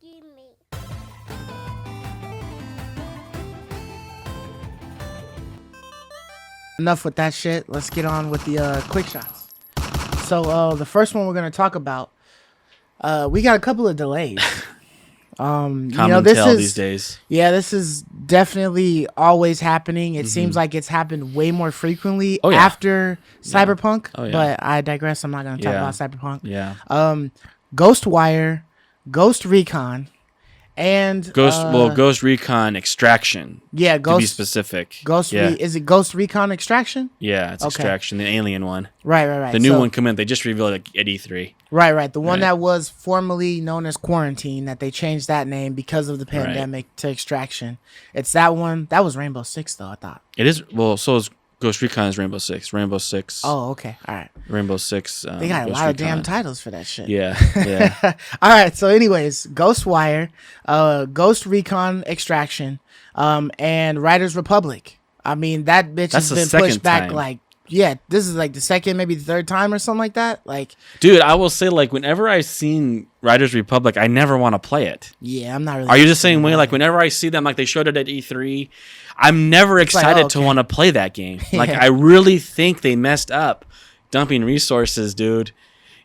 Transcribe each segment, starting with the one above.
me. Enough with that shit. Let's get on with the quick shots. So the first one we're gonna talk about, we got a couple of delays. Common this tale is these days. Yeah, this is definitely always happening. It seems like it's happened way more frequently Oh, yeah. after Cyberpunk. Oh, yeah. But I digress. I'm not gonna talk Yeah. about Cyberpunk. Yeah. Ghostwire, Ghost Recon, and Ghost Recon Extraction. yeah, To be Ghost specific. Ghost Yeah. is it Ghost Recon Extraction? Yeah, it's Okay. Extraction, the alien one. Right. The new So- one come in. They just revealed it at E3. Right. The one Right. that was formerly known as Quarantine, that they changed that name because of the pandemic to Extraction. It's that one. That was Rainbow Six, though, I thought. It is so is Ghost Recon is Rainbow Six. Rainbow Six. Oh, okay. All right. Rainbow Six. They got a Ghost lot of damn Recon. titles for that shit. Yeah. Yeah. All right. So, anyways, Ghostwire, Ghost Recon Extraction, and Riders Republic. I mean, that bitch That's has the been second pushed back time. this is like the second, maybe the third time or something like that. Like, Dude, I will say, like, whenever I've seen Riders Republic, I never want to play it. yeah, I'm not really. Are you the same interested way? in Like, that. whenever I see them, like, they showed it at E3, I'm never like, excited oh, to okay. want to play that game. Like, Yeah. I really think they messed up dumping resources, dude,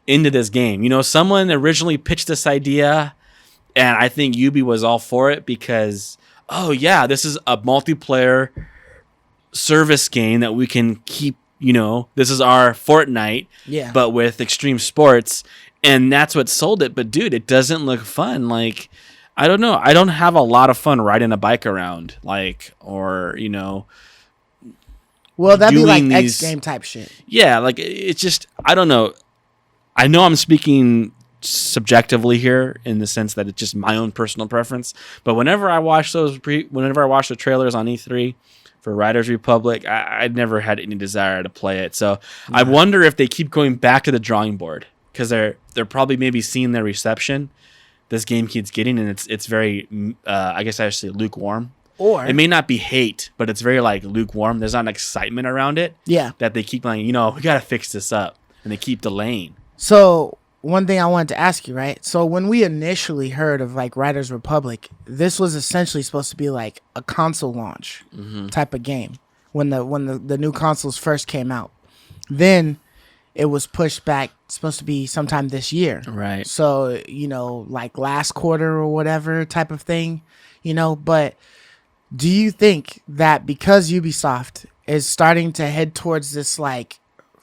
into this game. You know, someone originally pitched this idea, and I think Ubi was all for it because, oh, yeah, this is a multiplayer service game that we can keep, you know, this is our Fortnite, Yeah. but with extreme sports, and that's what sold it. But dude, it doesn't look fun. Like, I don't know, I don't have a lot of fun riding a bike around, like, or, you know, Well, that'd be like doing X these- game type shit. yeah, like, it's just, I don't know. I know I'm speaking subjectively here in the sense that it's just my own personal preference, but whenever I watch whenever I watch the trailers on E3 for Riders Republic, I'd never had any desire to play it. So I wonder if they keep going back to the drawing board because they're probably maybe seeing the reception this game keeps getting, and it's very I guess I should say lukewarm. Or It may not be hate, but it's very like lukewarm. There's not an excitement around it yeah. that they keep like, you know, we gotta fix this up, and they keep delaying. So one thing I wanted to ask you, right? So when we initially heard of like Riders Republic, this was essentially supposed to be like a console launch type of game when the new consoles first came out. Then it was pushed back, supposed to be sometime this year. Right. So, you know, like last quarter or whatever type of thing, you know, but do you think that because Ubisoft is starting to head towards this like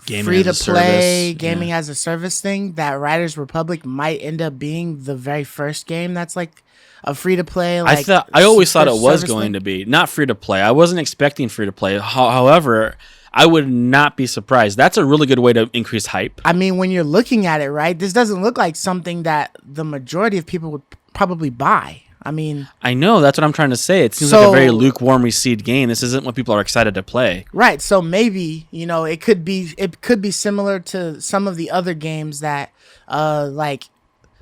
Gaming free to as a play service, gaming yeah. as a service thing, that Riders Republic might end up being the very first game that's like a free to play? Like, I always thought it was going to be not free to play. I wasn't expecting free to play. However, I would not be surprised. That's a really good way to increase hype. I mean, when you're looking at it, right, this doesn't look like something that the majority of people would probably buy. I mean, I know, that's what I'm trying to say. It seems So- like a very lukewarm received game. This isn't what people are excited to play. right. So maybe, you know, it could be similar to some of the other games that like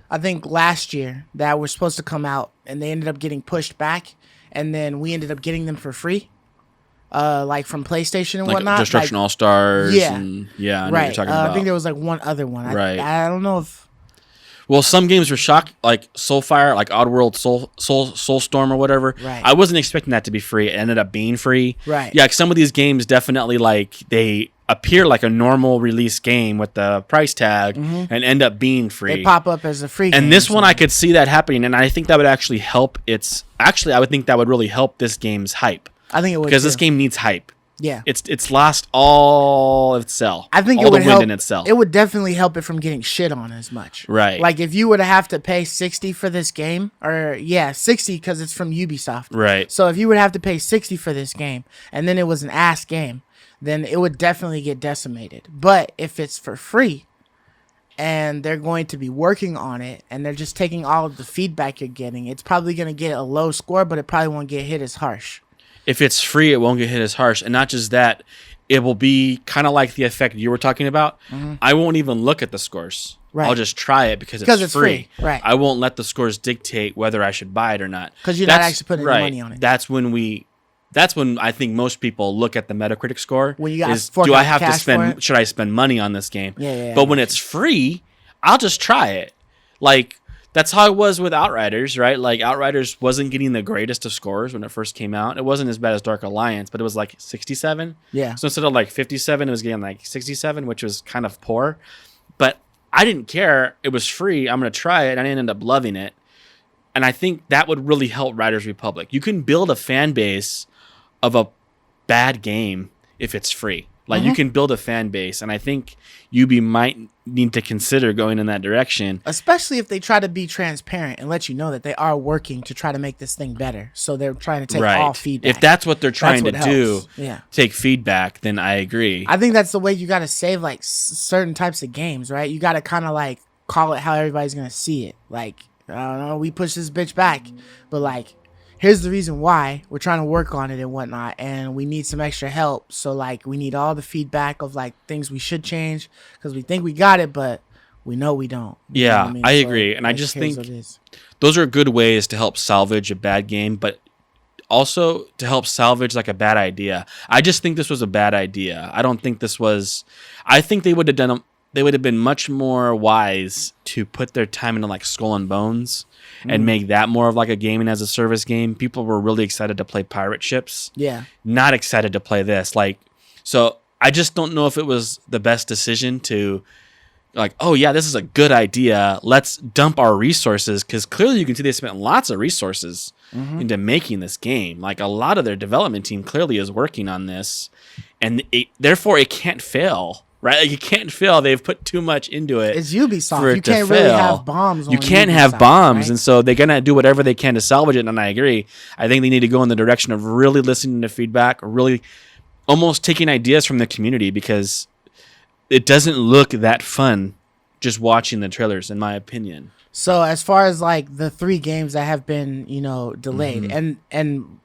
I think last year that were supposed to come out and they ended up getting pushed back, and then we ended up getting them for free. Like from PlayStation and Like whatnot. Destruction like, All Stars. Yeah. And, yeah, I know what right. you're talking about. I think there was like one other one. Right. I don't know if Well, some games were shock, like Soulfire, like Oddworld, Soulstorm, or whatever. Right. I wasn't expecting that to be free. It ended up being free. Right. Yeah, like some of these games definitely like they appear like a normal release game with the price tag and end up being free. they pop up as a free game. And this one, I so- could see that happening, and I think that would actually help. I would think that would really help this game's hype I think it would because this too. game needs hype. Yeah. It's lost all of itself. I think all it would the wind help. in itself. It would definitely help it from getting shit on as much. Right. Like if you were to have to pay $60 for this game, or yeah, $60 because it's from Ubisoft. Right. So if you would have to pay $60 for this game, and then it was an ass game, then it would definitely get decimated. But if it's for free, and they're going to be working on it, and they're just taking all of the feedback you're getting, it's probably going to get a low score, but it probably won't get hit as harsh. If it's free, it won't get hit as harsh. And not just that, it will be kind of like the effect you were talking about. I won't even look at the scores. Right. I'll just try it because Because it's it's free. free, right. I won't let the scores dictate whether I should buy it or not. 'Cause you're not actually putting any right. money on it. That's when I think most people look at the Metacritic score. When you got is, fork do I out have to cash for spend? it? Should I spend money on this game? Yeah, But I when it's free, I'll just try it. Like That's how it was with Outriders, right? Like Outriders wasn't getting the greatest of scores when it first came out. It wasn't as bad as Dark Alliance, but it was like 67. Yeah. So instead of like 57, it was getting like 67, which was kind of poor. But I didn't care. It was free. I'm going to try it. And I ended up loving it. And I think that would really help Riders Republic. You can build a fan base of a bad game if it's free. Like you can build a fan base, and I think UB might need to consider going in that direction. Especially if they try to be transparent and let you know that they are working to try to make this thing better. So they're trying to take all feedback. If that's what they're trying to do, yeah, take feedback, then I agree. I think that's the way you got to save like certain types of games, right? You got to kind of like call it how everybody's going to see it. Like, I don't know, we push this bitch back, but like, here's the reason why we're trying to work on it and whatnot, and we need some extra help. So like we need all the feedback of like things we should change because we think we got it, but we know we don't. You know what I mean? I So, agree, and like, I just here's think what it is. those are good ways to help salvage a bad game, but also to help salvage like a bad idea. I just think this was a bad idea. I don't think this was. I think they would have done. They would have been much more wise to put their time into like Skull and Bones and make that more of like a gaming as a service game. People were really excited to play pirate ships. Yeah. Not excited to play this. Like, so I just don't know if it was the best decision to like, oh yeah, this is a good idea. Let's dump our resources, because clearly you can see they spent lots of resources into making this game. Like a lot of their development team clearly is working on this, and therefore it can't fail. Right, like you can't fail. They've put too much into it. It's Ubisoft. For it You to can't really fail. have bombs. You on can't Ubisoft, have bombs, right? and so they're gonna do whatever they can to salvage it. And I agree. I think they need to go in the direction of really listening to feedback, really almost taking ideas from the community, because it doesn't look that fun just watching the trailers, in my opinion. So as far as like the 3 games that have been, delayed, and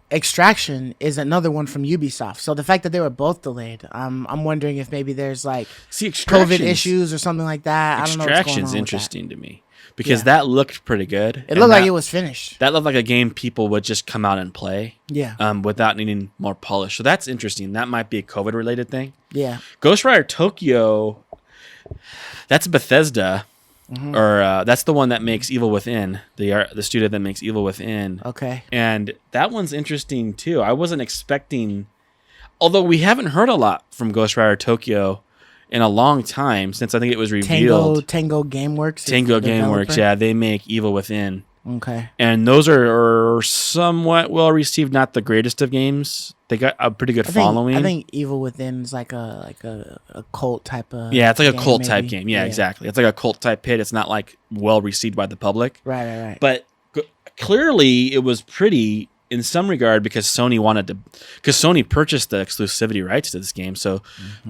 Extraction is another one from Ubisoft. So the fact that they were both delayed, I'm wondering if maybe there's like COVID issues or something like that. I don't know what's going on Extraction's with interesting to me, because that looked pretty good. It looked like it was finished. That looked like a game people would just come out and play. Yeah. Without needing more polish. So that's interesting. That might be a COVID related thing. Yeah. Ghostwire Tokyo, that's Bethesda. Or that's the one that makes Evil Within, the studio that makes Evil Within. Okay. And that one's interesting too. I wasn't expecting, although we haven't heard a lot from Ghostwire Tokyo in a long time, since I think it was revealed. Tango Gameworks. Tango Gameworks, yeah, they make Evil Within. Okay. And those are somewhat well received, not the greatest of games. They got a pretty good following. I think Evil Within is like a cult type of it's like a cult maybe. type game. Yeah, exactly. It's like a cult type hit. It's not like well received by the public. Right. But clearly it was pretty in some regard, because Sony purchased the exclusivity rights to this game. So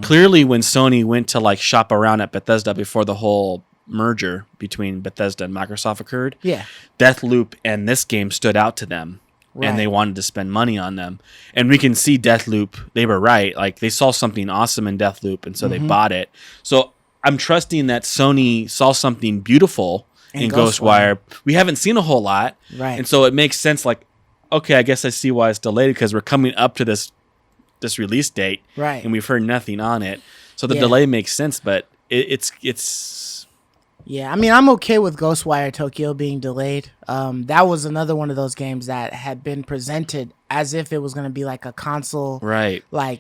clearly when Sony went to like shop around at Bethesda before the whole merger between Bethesda and Microsoft occurred, Deathloop and this game stood out to them. Right. And they wanted to spend money on them. And we can see Deathloop, they were right. Like they saw something awesome in Deathloop, and so they bought it. So I'm trusting that Sony saw something beautiful in Ghostwire. We haven't seen a whole lot. Right. And so it makes sense, like, okay, I guess I see why it's delayed, because we're coming up to this release date. Right. And we've heard nothing on it. So the delay makes sense, but it's yeah, I mean, I'm okay with Ghostwire Tokyo being delayed. That was another one of those games that had been presented as if it was going to be like a console, right, like,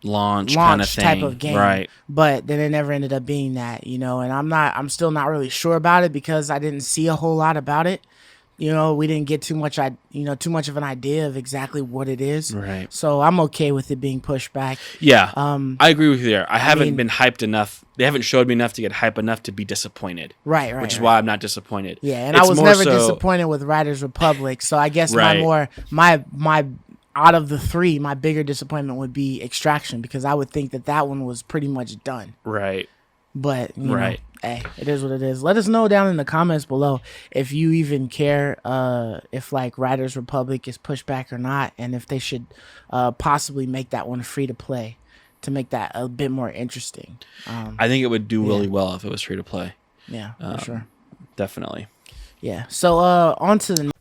launch kind of thing. Type of game. Right. But then it never ended up being that, and I'm still not really sure about it, because I didn't see a whole lot about it. We didn't get too much of an idea of exactly what it is. Right. So I'm okay with it being pushed back. Yeah. I agree with you there. I haven't been hyped enough. They haven't showed me enough to get hype enough to be disappointed. Right. Which is why I'm not disappointed. Yeah, and I was never disappointed with Riders Republic. So I guess my out of the 3, my bigger disappointment would be Extraction, because I would think that one was pretty much done. Right. But hey, it is what it is. Let us know down in the comments below if you even care if like Riders Republic is pushed back or not, and if they should possibly make that one free to play to make that a bit more interesting. I think it would do really well if it was free to play. Yeah, for sure. Definitely. Yeah. So on to the